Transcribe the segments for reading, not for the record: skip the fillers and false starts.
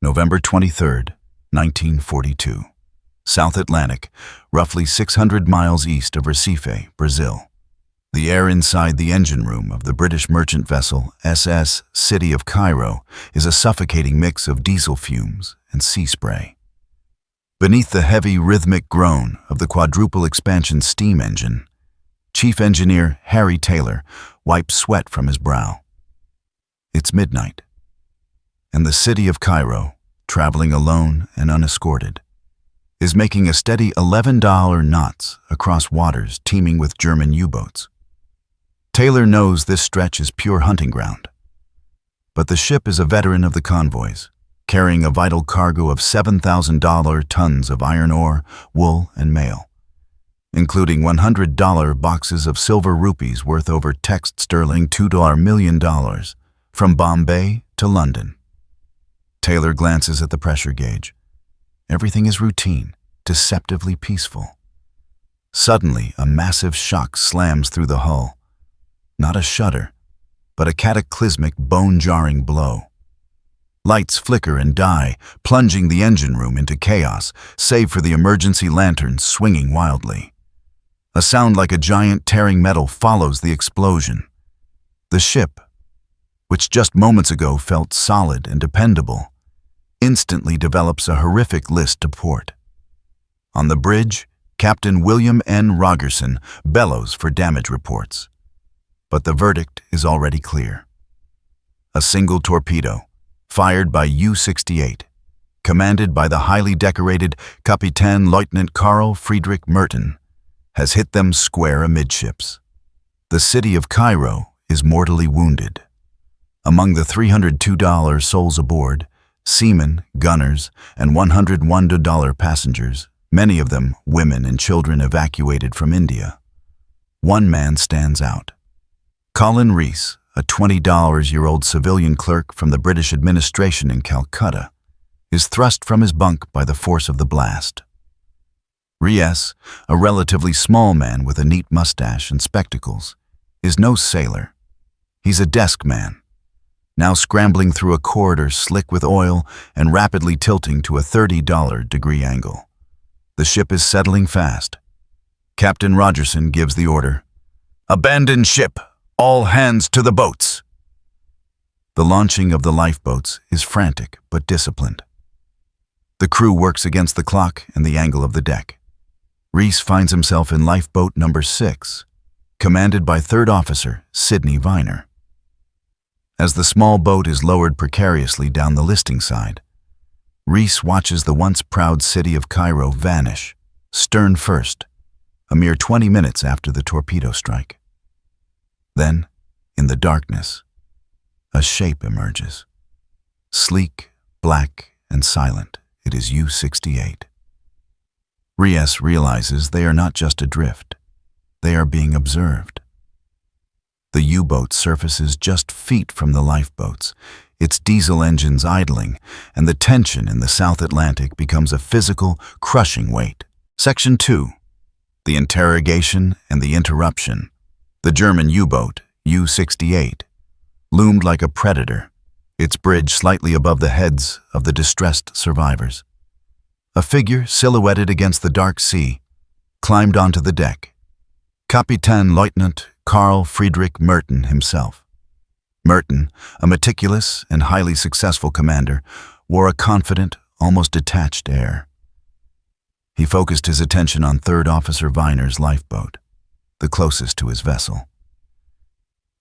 November 23, 1942. South Atlantic, roughly 600 miles east of Recife, Brazil. The air inside the engine room of the British merchant vessel SS City of Cairo is a suffocating mix of diesel fumes and sea spray. Beneath the heavy rhythmic groan of the quadruple expansion steam engine, Chief Engineer Harry Taylor wipes sweat from his brow. It's midnight, and the city of Cairo, traveling alone and unescorted, is making a steady $11 knots across waters teeming with German U-boats. Taylor knows this stretch is pure hunting ground. But the ship is a veteran of the convoys, carrying a vital cargo of $7,000 tons of iron ore, wool, and mail, including $100 boxes of silver rupees worth over text sterling $2 million from Bombay to London. Taylor glances at the pressure gauge. Everything is routine, deceptively peaceful. Suddenly, a massive shock slams through the hull. Not a shudder, but a cataclysmic, bone-jarring blow. Lights flicker and die, plunging the engine room into chaos, save for the emergency lanterns swinging wildly. A sound like a giant tearing metal follows the explosion. The ship, which just moments ago felt solid and dependable, instantly develops a horrific list to port. On the bridge, Captain William N. Rogerson bellows for damage reports. But the verdict is already clear. A single torpedo, fired by U-68, commanded by the highly decorated Kapitän Lieutenant Karl Friedrich Merton, has hit them square amidships. The city of Cairo is mortally wounded. Among the $302 souls aboard, seamen, gunners, and $101 passengers, many of them women and children evacuated from India, one man stands out. Colin Rees, a $20-year-old civilian clerk from the British administration in Calcutta, is thrust from his bunk by the force of the blast. Rees, a relatively small man with a neat mustache and spectacles, is no sailor. He's a desk man, now scrambling through a corridor slick with oil and rapidly tilting to a 30-degree angle. The ship is settling fast. Captain Rogerson gives the order, "Abandon ship! All hands to the boats!" The launching of the lifeboats is frantic but disciplined. The crew works against the clock and the angle of the deck. Rees finds himself in lifeboat number 6, commanded by Third Officer Sidney Viner. As the small boat is lowered precariously down the listing side, Rees watches the once proud city of Cairo vanish, stern first, a mere 20 minutes after the torpedo strike. Then, in the darkness, a shape emerges. Sleek, black, and silent, it is U-68. Rees realizes they are not just adrift. They are being observed. The U-boat surfaces just feet from the lifeboats, its diesel engines idling, and the tension in the South Atlantic becomes a physical, crushing weight. Section 2. The interrogation and the interruption. The German U-boat, U-68, loomed like a predator, its bridge slightly above the heads of the distressed survivors. A figure silhouetted against the dark sea climbed onto the deck. Kapitän Lieutenant Karl Friedrich Merton himself. Merton, a meticulous and highly successful commander, wore a confident, almost detached air. He focused his attention on Third Officer Viner's lifeboat, the closest to his vessel.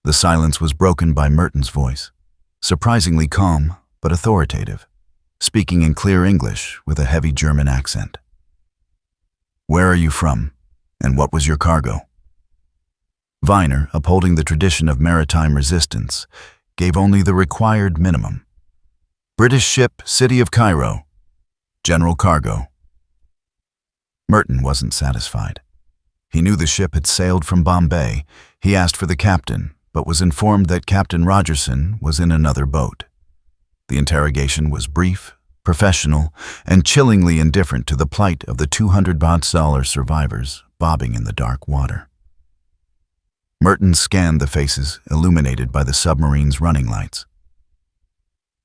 The silence was broken by Merton's voice, surprisingly calm but authoritative, speaking in clear English with a heavy German accent. "Where are you from, and what was your cargo?" Viner, upholding the tradition of maritime resistance, gave only the required minimum. "British ship, City of Cairo. General cargo." Merton wasn't satisfied. He knew the ship had sailed from Bombay. He asked for the captain, but was informed that Captain Rogerson was in another boat. The interrogation was brief, professional, and chillingly indifferent to the plight of the $200 survivors bobbing in the dark water. Merton scanned the faces illuminated by the submarine's running lights.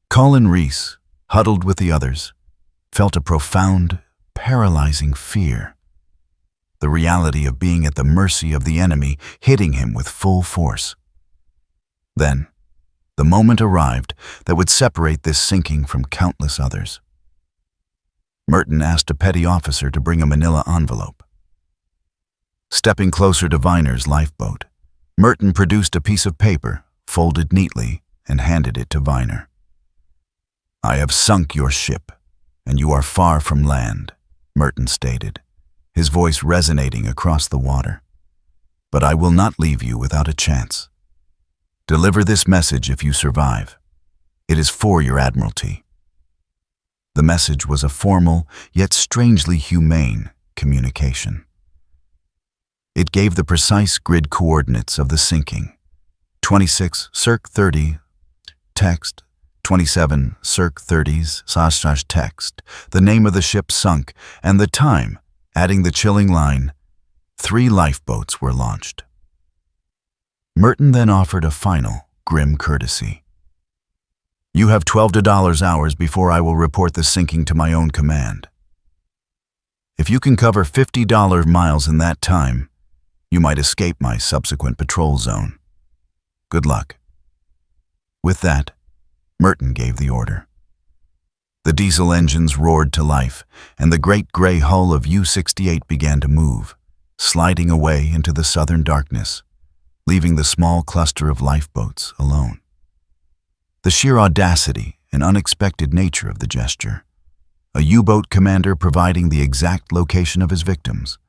Colin Rees, huddled with the others, felt a profound, paralyzing fear. The reality of being at the mercy of the enemy hitting him with full force. Then, the moment arrived that would separate this sinking from countless others. Merton asked a petty officer to bring a manila envelope. Stepping closer to Viner's lifeboat, Merton produced a piece of paper, folded neatly, and handed it to Viner. "I have sunk your ship, and you are far from land," Merton stated, his voice resonating across the water. "But I will not leave you without a chance. Deliver this message if you survive. It is for your admiralty." The message was a formal, yet strangely humane, communication. It gave the precise grid coordinates of the sinking. 26 circ 30, text, 27 circ 30s / text, the name of the ship sunk, and the time, adding the chilling line, 3 lifeboats were launched. Merton then offered a final, grim courtesy. "You have 12 hours before I will report the sinking to my own command. If you can cover 50 miles in that time, you might escape my subsequent patrol zone. Good luck." With that, Merton gave the order. The diesel engines roared to life, and the great gray hull of U-68 began to move, sliding away into the southern darkness, leaving the small cluster of lifeboats alone. The sheer audacity and unexpected nature of the gesture, a U-boat commander providing the exact location of his victims,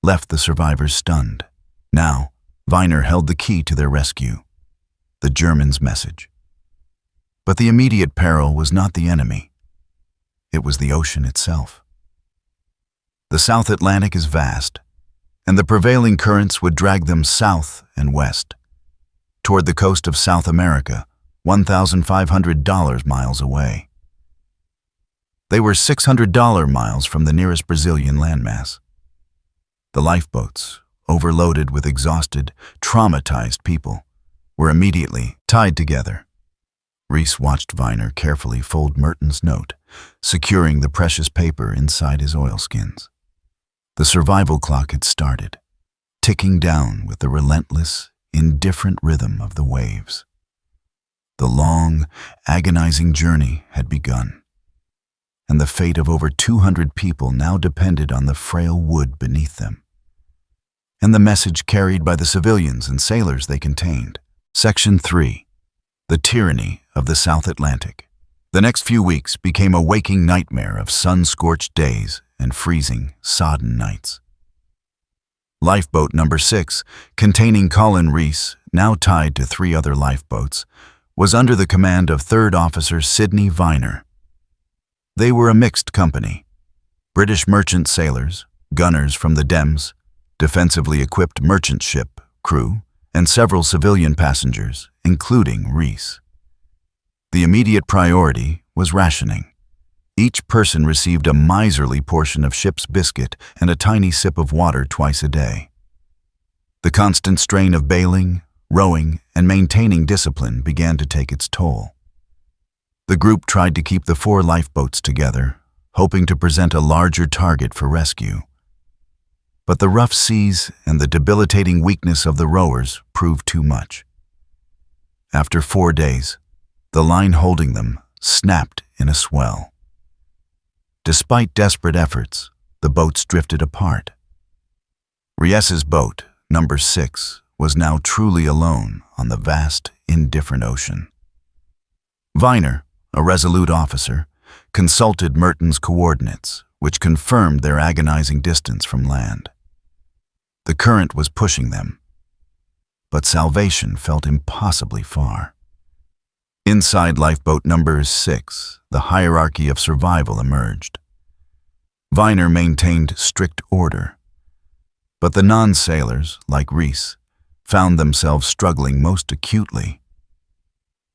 left the survivors stunned. Now, Viner held the key to their rescue, the Germans' message. But the immediate peril was not the enemy. It was the ocean itself. The South Atlantic is vast, and the prevailing currents would drag them south and west, toward the coast of South America, 1,500 miles away. They were 600 miles from the nearest Brazilian landmass. The lifeboats, overloaded with exhausted, traumatized people, were immediately tied together. Reese watched Viner carefully fold Merton's note, securing the precious paper inside his oilskins. The survival clock had started, ticking down with the relentless, indifferent rhythm of the waves. The long, agonizing journey had begun, and the fate of over 200 people now depended on the frail wood beneath them, and the message carried by the civilians and sailors they contained. Section 3. The Tyranny of the South Atlantic. The next few weeks became a waking nightmare of sun-scorched days and freezing, sodden nights. Lifeboat number 6, containing Colin Reese, now tied to 3 other lifeboats, was under the command of 3rd Officer Sidney Viner. They were a mixed company: British merchant sailors, gunners from the Dems, defensively equipped merchant ship crew, and several civilian passengers, including Reese. The immediate priority was rationing. Each person received a miserly portion of ship's biscuit and a tiny sip of water twice a day. The constant strain of bailing, rowing, and maintaining discipline began to take its toll. The group tried to keep the 4 lifeboats together, hoping to present a larger target for rescue. But the rough seas and the debilitating weakness of the rowers proved too much. After 4 days, the line holding them snapped in a swell. Despite desperate efforts, the boats drifted apart. Ries's boat, number 6, was now truly alone on the vast, indifferent ocean. Viner, a resolute officer, consulted Merton's coordinates, which confirmed their agonizing distance from land. The current was pushing them, but salvation felt impossibly far. Inside lifeboat number 6, the hierarchy of survival emerged. Viner maintained strict order, but the non-sailors, like Reese, found themselves struggling most acutely.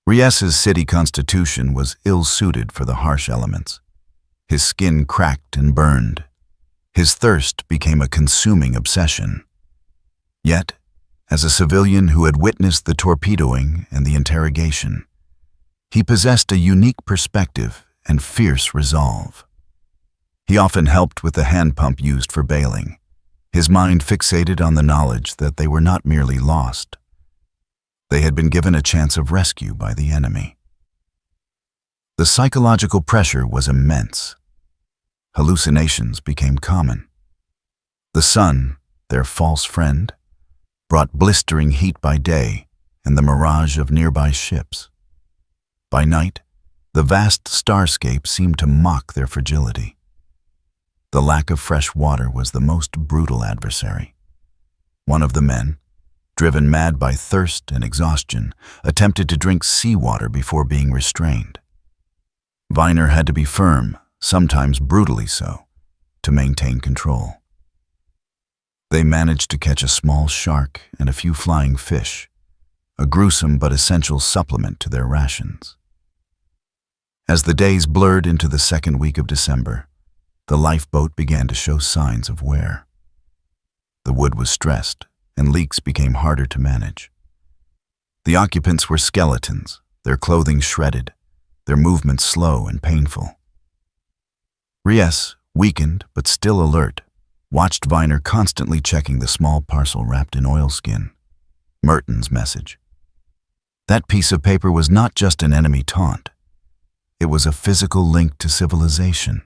Ries's city constitution was ill-suited for the harsh elements. His skin cracked and burned. His thirst became a consuming obsession. Yet, as a civilian who had witnessed the torpedoing and the interrogation, he possessed a unique perspective and fierce resolve. He often helped with the hand pump used for bailing, his mind fixated on the knowledge that they were not merely lost. They had been given a chance of rescue by the enemy. The psychological pressure was immense. Hallucinations became common. The sun, their false friend, brought blistering heat by day and the mirage of nearby ships. By night, the vast starscape seemed to mock their fragility. The lack of fresh water was the most brutal adversary. One of the men, driven mad by thirst and exhaustion, attempted to drink seawater before being restrained. Viner had to be firm, sometimes brutally so, to maintain control. They managed to catch a small shark and a few flying fish, a gruesome but essential supplement to their rations. As the days blurred into the second week of December, the lifeboat began to show signs of wear. The wood was stressed, and leaks became harder to manage. The occupants were skeletons, their clothing shredded, their movements slow and painful. Ries, weakened but still alert, watched Viner constantly checking the small parcel wrapped in oilskin. Merton's message. That piece of paper was not just an enemy taunt. It was a physical link to civilization.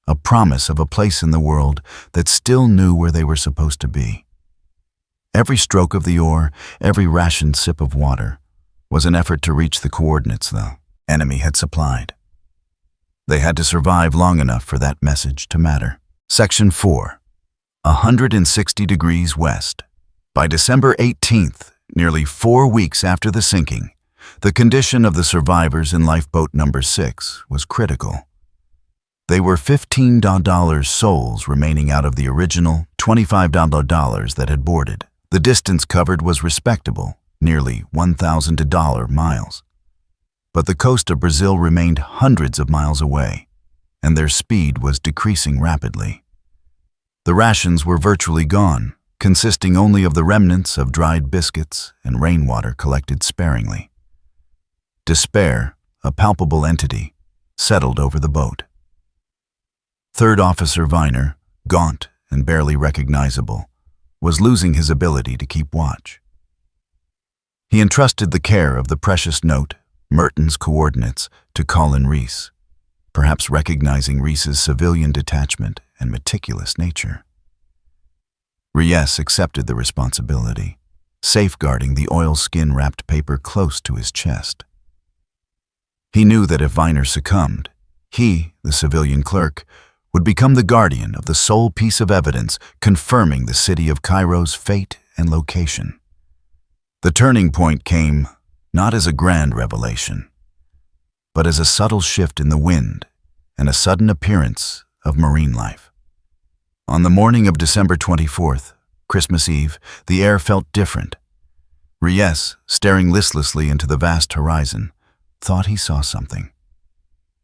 A promise of a place in the world that still knew where they were supposed to be. Every stroke of the oar, every rationed sip of water, was an effort to reach the coordinates the enemy had supplied. They had to survive long enough for that message to matter. Section 4. 160 degrees west. By December 18th, nearly 4 weeks after the sinking, the condition of the survivors in lifeboat number 6 was critical. They were $15 souls remaining out of the original $25 that had boarded. The distance covered was respectable, nearly 1,000 miles. But the coast of Brazil remained hundreds of miles away, and their speed was decreasing rapidly. The rations were virtually gone, consisting only of the remnants of dried biscuits and rainwater collected sparingly. Despair, a palpable entity, settled over the boat. Third Officer Viner, gaunt and barely recognizable, was losing his ability to keep watch. He entrusted the care of the precious note, Merton's coordinates, to Colin Reese, perhaps recognizing Reese's civilian detachment and meticulous nature. Ries accepted the responsibility, safeguarding the oilskin-wrapped paper close to his chest. He knew that if Viner succumbed, he, the civilian clerk, would become the guardian of the sole piece of evidence confirming the city of Cairo's fate and location. The turning point came not as a grand revelation, but as a subtle shift in the wind and a sudden appearance of marine life. On the morning of December 24th, Christmas Eve, the air felt different. Ries, staring listlessly into the vast horizon, thought he saw something.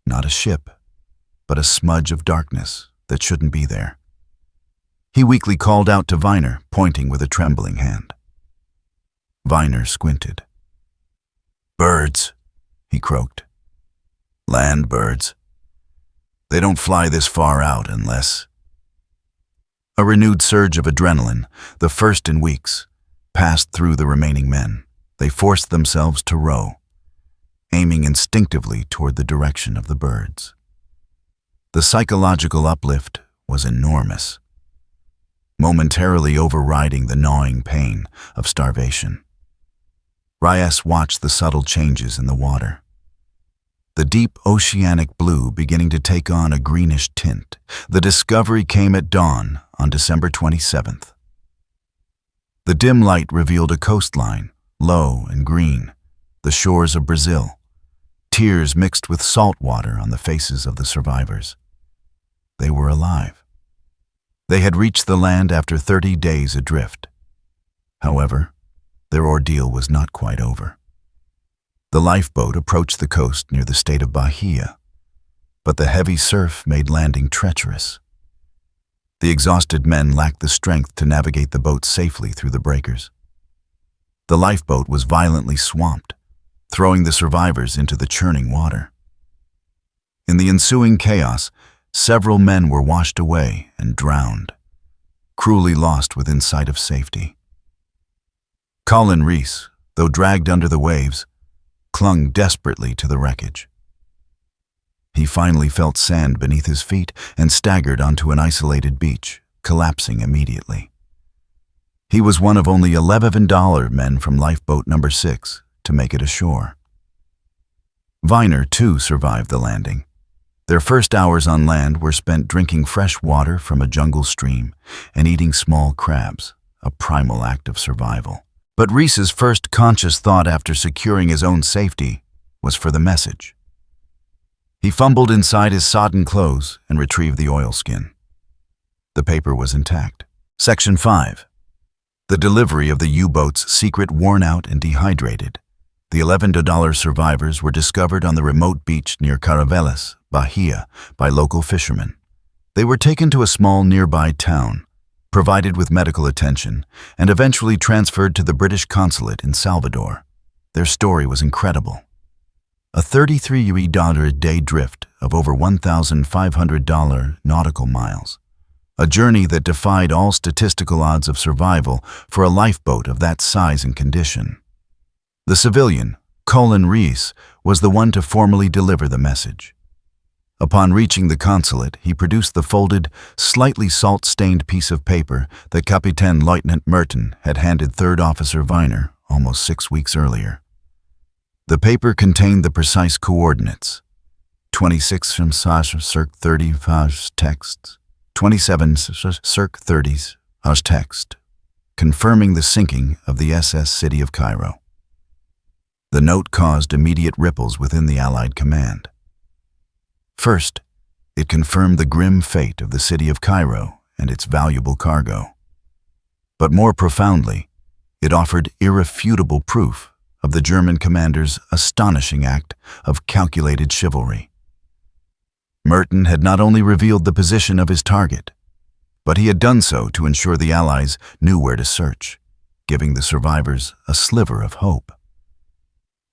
Not a ship, but a smudge of darkness that shouldn't be there. He weakly called out to Viner, pointing with a trembling hand. Viner squinted. "Birds," he croaked. "Land birds. They don't fly this far out unless..." A renewed surge of adrenaline, the first in weeks, passed through the remaining men. They forced themselves to row, aiming instinctively toward the direction of the birds. The psychological uplift was enormous, momentarily overriding the gnawing pain of starvation. Ries watched the subtle changes in the water. The deep oceanic blue beginning to take on a greenish tint. The discovery came at dawn on December 27th. The dim light revealed a coastline, low and green, the shores of Brazil, tears mixed with salt water on the faces of the survivors. They were alive. They had reached the land after 30 days adrift. However, their ordeal was not quite over. The lifeboat approached the coast near the state of Bahia, but the heavy surf made landing treacherous. The exhausted men lacked the strength to navigate the boat safely through the breakers. The lifeboat was violently swamped, throwing the survivors into the churning water. In the ensuing chaos, several men were washed away and drowned, cruelly lost within sight of safety. Colin Reese, though dragged under the waves, clung desperately to the wreckage. He finally felt sand beneath his feet and staggered onto an isolated beach, collapsing immediately. He was one of only 11 men from lifeboat number 6 to make it ashore. Viner, too, survived the landing. Their first hours on land were spent drinking fresh water from a jungle stream and eating small crabs, a primal act of survival. But Reese's first conscious thought after securing his own safety was for the message. He fumbled inside his sodden clothes and retrieved the oilskin. The paper was intact. Section 5. The delivery of the U-boat's secret worn out and dehydrated. The $11 survivors were discovered on the remote beach near Caravelas, Bahia, by local fishermen. They were taken to a small nearby town, provided with medical attention, and eventually transferred to the British consulate in Salvador. Their story was incredible. A $33 a day drift of over $1,500 nautical miles. A journey that defied all statistical odds of survival for a lifeboat of that size and condition. The civilian, Colin Reese, was the one to formally deliver the message. Upon reaching the consulate, he produced the folded, slightly salt-stained piece of paper that Captain Lieutenant Merton had handed Third Officer Viner almost 6 weeks earlier. The paper contained the precise coordinates: 26 from circ 30 texts, 27 circ 30s text, confirming the sinking of the SS City of Cairo. The note caused immediate ripples within the Allied command. First, it confirmed the grim fate of the city of Cairo and its valuable cargo. But more profoundly, it offered irrefutable proof of the German commander's astonishing act of calculated chivalry. Merton had not only revealed the position of his target, but he had done so to ensure the Allies knew where to search, giving the survivors a sliver of hope.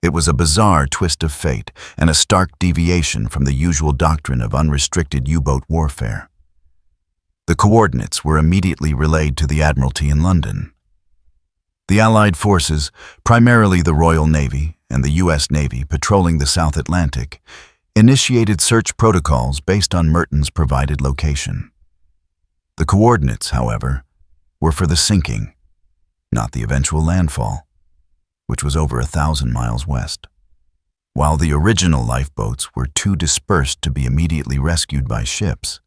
It was a bizarre twist of fate and a stark deviation from the usual doctrine of unrestricted U-boat warfare. The coordinates were immediately relayed to the Admiralty in London. The Allied forces, primarily the Royal Navy and the U.S. Navy patrolling the South Atlantic, initiated search protocols based on Merton's provided location. The coordinates, however, were for the sinking, not the eventual landfall, which was over 1,000 miles west. While the original lifeboats were too dispersed to be immediately rescued by ships,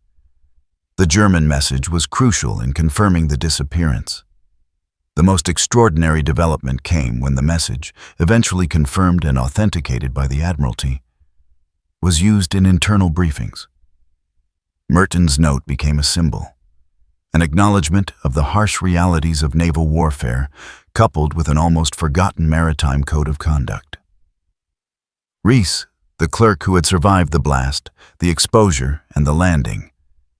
the German message was crucial in confirming the disappearance. The most extraordinary development came when the message, eventually confirmed and authenticated by the Admiralty, was used in internal briefings. Merton's note became a symbol, an acknowledgement of the harsh realities of naval warfare, coupled with an almost forgotten maritime code of conduct. Reese, the clerk who had survived the blast, the exposure, and the landing,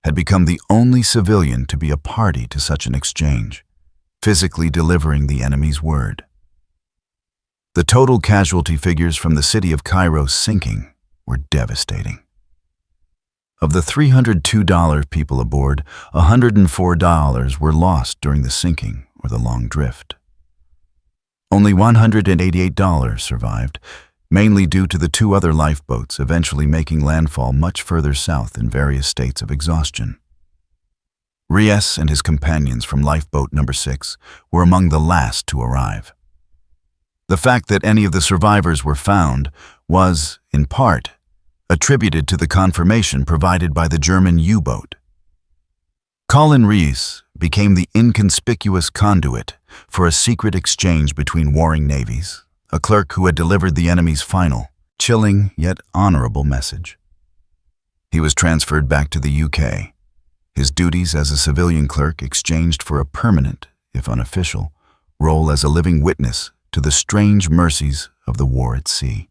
had become the only civilian to be a party to such an exchange, physically delivering the enemy's word. The total casualty figures from the city of Cairo's sinking were devastating. Of the $302 people aboard, $104 were lost during the sinking or the long drift. Only $188 survived, mainly due to the 2 other lifeboats eventually making landfall much further south in various states of exhaustion. Rees and his companions from lifeboat number 6 were among the last to arrive. The fact that any of the survivors were found was, in part, attributed to the confirmation provided by the German U-boat. Colin Rees became the inconspicuous conduit for a secret exchange between warring navies, a clerk who had delivered the enemy's final, chilling yet honorable message. He was transferred back to the UK, his duties as a civilian clerk exchanged for a permanent, if unofficial, role as a living witness to the strange mercies of the war at sea.